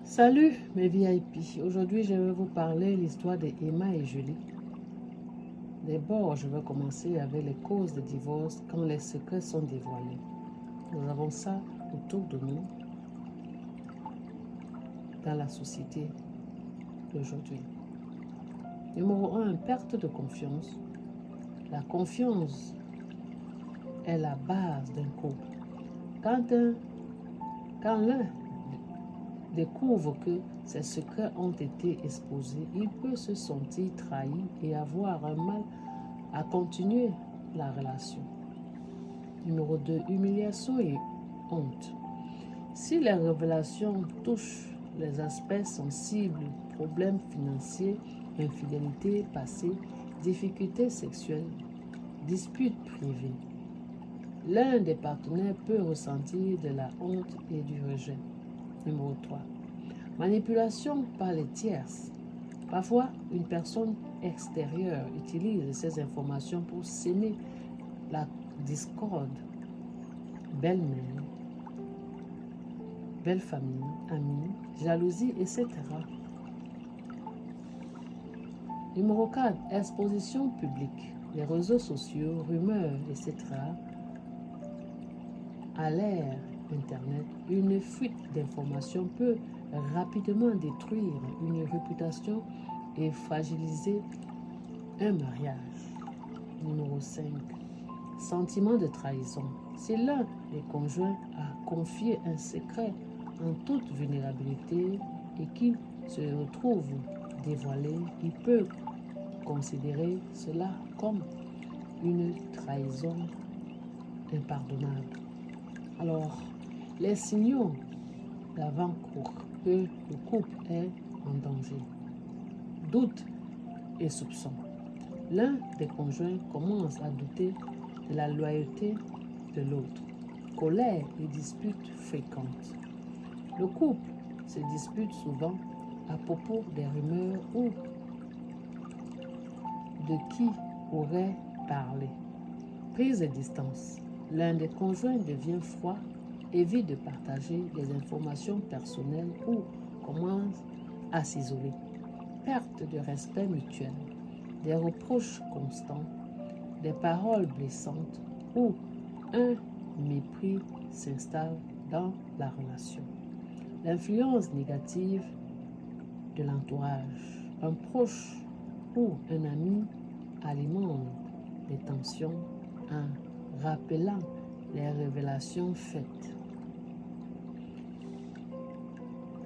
Salut mes VIP, aujourd'hui je vais vous parler l'histoire de Emma et Julie. D'abord, je vais commencer avec les causes de divorce quand les secrets sont dévoilés. Nous avons ça autour de nous dans la société d'aujourd'hui. Numéro 1, perte de confiance. La confiance est la base d'un couple. Quand l'un découvre que ses secrets ont été exposés, il peut se sentir trahi et avoir un mal à continuer la relation. Numéro 2, humiliation et honte. Si les révélations touchent les aspects sensibles, problèmes financiers, infidélité passée, difficultés sexuelles, disputes privées, l'un des partenaires peut ressentir de la honte et du rejet. Numéro 3. Manipulation par les tierces. Parfois, une personne extérieure utilise ces informations pour s'aimer la discorde. Belle-mère, belle famille, amis, jalousie, etc. Numéro 4. Exposition publique. Les réseaux sociaux, rumeurs, etc. À l'ère Internet, une fuite d'informations peut rapidement détruire une réputation et fragiliser un mariage. Numéro 5. Sentiment de trahison. Si l'un des conjoints a confié un secret en toute vulnérabilité et qu'il se retrouve dévoilé, il peut considérer cela comme une trahison impardonnable. Alors, les signaux d'avant-cour que le couple est en danger. Doute et soupçon. L'un des conjoints commence à douter de la loyauté de l'autre. Colère et disputes fréquentes. Le couple se dispute souvent à propos des rumeurs ou de qui aurait parlé. Prise de distance. L'un des conjoints devient froid, évite de partager des informations personnelles ou commence à s'isoler. Perte de respect mutuel, des reproches constants, des paroles blessantes ou un mépris s'installe dans la relation. L'influence négative de l'entourage. Un proche ou un ami alimente les tensions en rappelant les révélations faites.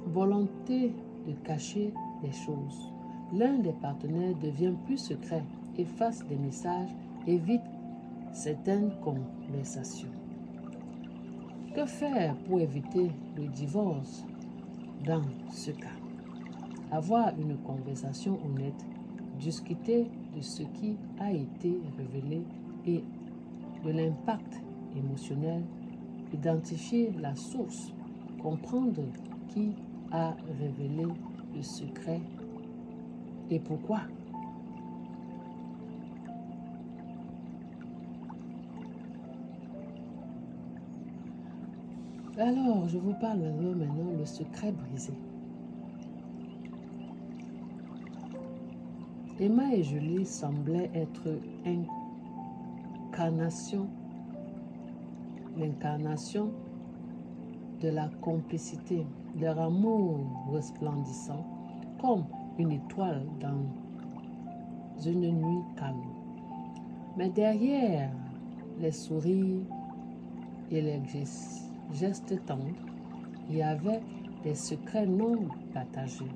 Volonté de cacher des choses. L'un des partenaires devient plus secret, efface des messages, évite certaines conversations. Que faire pour éviter le divorce dans ce cas? Avoir une conversation honnête, discuter de ce qui a été révélé et de l'impact émotionnel, identifier la source, comprendre qui a révélé le secret et pourquoi. Alors, je vous parle maintenant le secret brisé. Emma et Julie semblaient être l'incarnation de la complicité, leur amour resplendissant comme une étoile dans une nuit calme. Mais derrière les sourires et les gestes tendres, il y avait des secrets non partagés,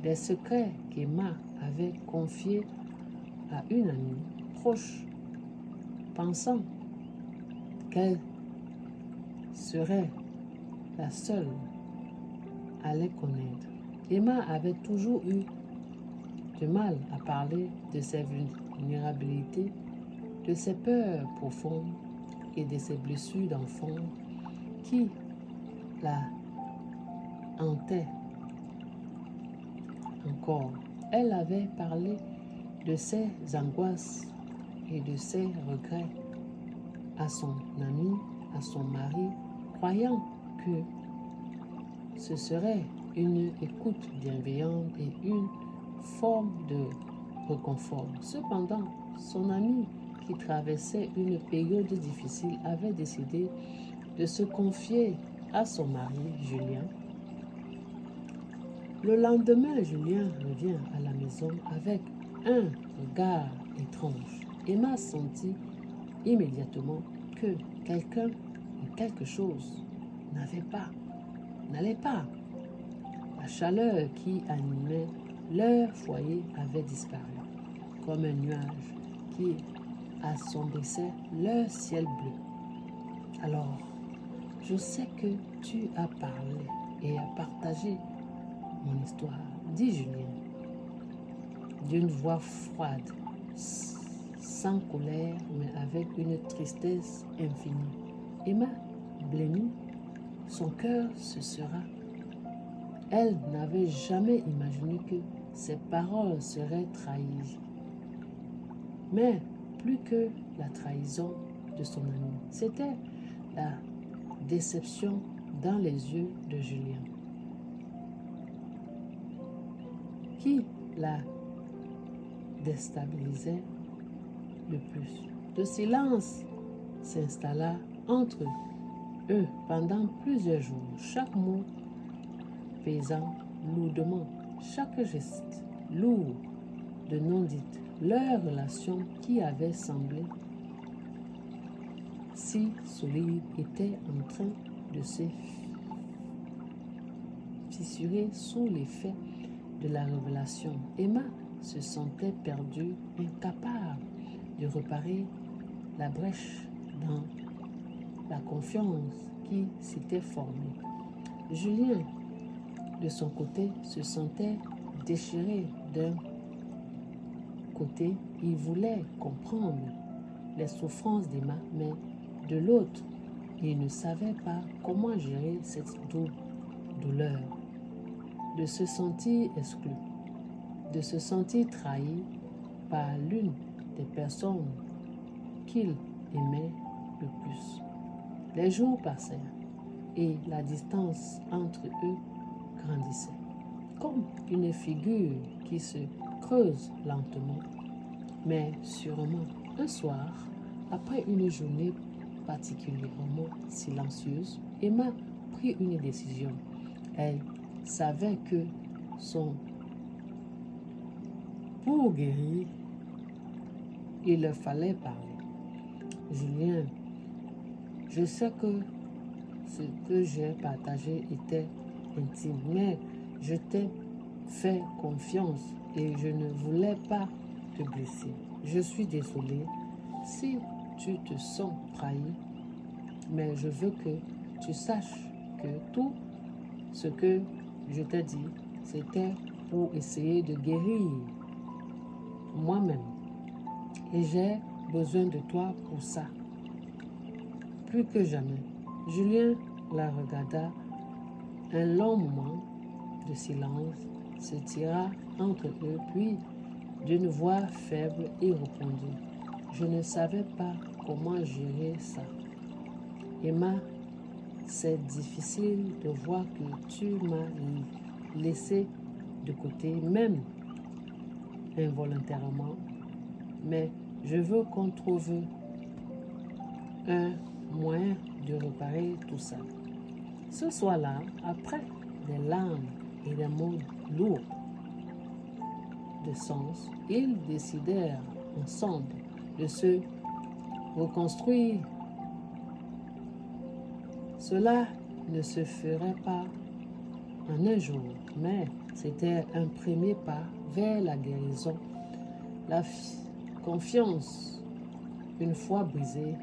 des secrets qu'Emma avait confiés à une amie proche, pensant qu'elle serait la seule à les connaître. Emma avait toujours eu du mal à parler de ses vulnérabilités, de ses peurs profondes et de ses blessures d'enfant qui la hantaient encore. Elle avait parlé de ses angoisses et de ses regrets à son ami, à son mari, croyant que ce serait une écoute bienveillante et une forme de réconfort. Cependant, son ami, qui traversait une période difficile, avait décidé de se confier à son mari, Julien. Le lendemain, Julien revient à la maison avec un regard étrange. Emma sentit immédiatement que quelqu'un ou quelque chose n'allait pas. La chaleur qui animait leur foyer avait disparu, comme un nuage qui assombrissait leur ciel bleu. Alors, je sais que tu as parlé et as partagé mon histoire, dit Julien, d'une voix froide, sans colère, mais avec une tristesse infinie. Emma blêmit, son cœur se serra. Elle n'avait jamais imaginé que ses paroles seraient trahies. Mais plus que la trahison de son ami, c'était la déception dans les yeux de Julien, qui la déstabilisait le plus. Le silence s'installa entre eux pendant plusieurs jours. Chaque mot pesant lourdement, chaque geste lourd de non-dite. Leur relation qui avait semblé si solide était en train de se fissurer sous l'effet de la révélation. Emma se sentait perdue, incapable de réparer la brèche dans la confiance qui s'était formée. Julien, de son côté, se sentait déchiré. D'un côté, il voulait comprendre les souffrances d'Emma, mais de l'autre, il ne savait pas comment gérer cette double douleur, de se sentir exclu, de se sentir trahi par l'une des personnes qu'il aimait le plus. Les jours passèrent et la distance entre eux grandissait, comme une figure qui se creuse lentement, mais sûrement. Un soir, après une journée particulièrement silencieuse, Emma prit une décision. Elle savait que pour guérir, il leur fallait parler. Julien, je sais que ce que j'ai partagé était intime, mais je t'ai fait confiance et je ne voulais pas te blesser. Je suis désolée si tu te sens trahi, mais je veux que tu saches que tout ce que je t'ai dit, c'était pour essayer de guérir moi-même. Et j'ai besoin de toi pour ça. Plus que jamais. Julien la regarda. Un long moment de silence se tira entre eux, puis d'une voix faible, il répondit: je ne savais pas comment gérer ça. Emma, c'est difficile de voir que tu m'as laissé de côté, même involontairement, mais je veux qu'on trouve un moyen de réparer tout ça. Ce soir-là, après des larmes et des mots lourds de sens, ils décidèrent ensemble de se reconstruire. Cela ne se ferait pas en un jour, mais c'était un premier pas vers la guérison. La confiance, une fois brisée,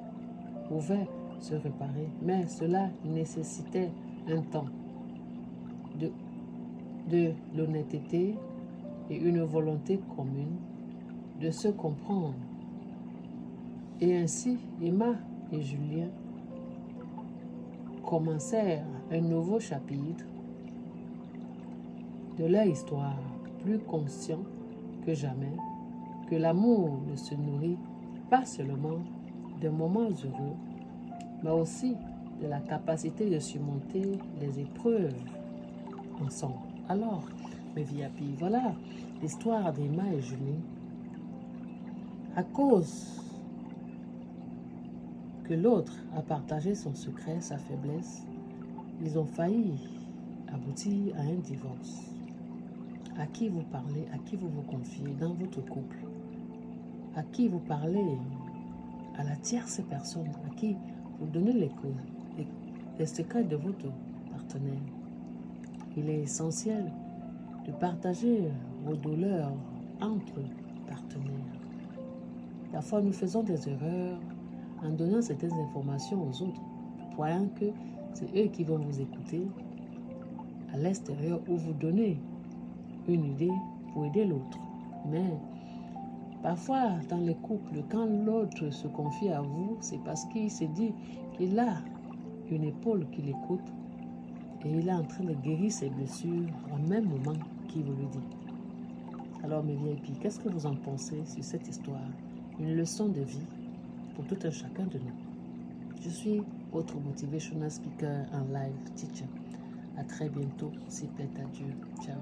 pouvait se réparer, mais cela nécessitait un temps, de l'honnêteté et une volonté commune de se comprendre. Et ainsi, Emma et Julien commencèrent un nouveau chapitre de leur histoire, plus conscients que jamais que l'amour ne se nourrit pas seulement des moments heureux, mais aussi de la capacité de surmonter les épreuves ensemble. Alors, mes VIP, voilà l'histoire d'Emma et Julie. À cause que l'autre a partagé son secret, sa faiblesse, ils ont failli aboutir à un divorce. À qui vous parlez, à qui vous vous confiez dans votre couple, à qui vous parlez, à la tierce personne, à qui vous donnez les secrets de votre partenaire. Il est essentiel de partager vos douleurs entre partenaires. Parfois, nous faisons des erreurs en donnant certaines informations aux autres, croyant que c'est eux qui vont vous écouter à l'extérieur ou vous donner une idée pour aider l'autre. Mais parfois, dans les couples, quand l'autre se confie à vous, c'est parce qu'il se dit qu'il a une épaule qui l'écoute et il est en train de guérir ses blessures au même moment qu'il vous le dit. Alors, mes VIP, qu'est-ce que vous en pensez sur cette histoire? Une leçon de vie pour tout un chacun de nous. Je suis votre motivational speaker en live teacher. À très bientôt, s'il plaît à Dieu. Ciao.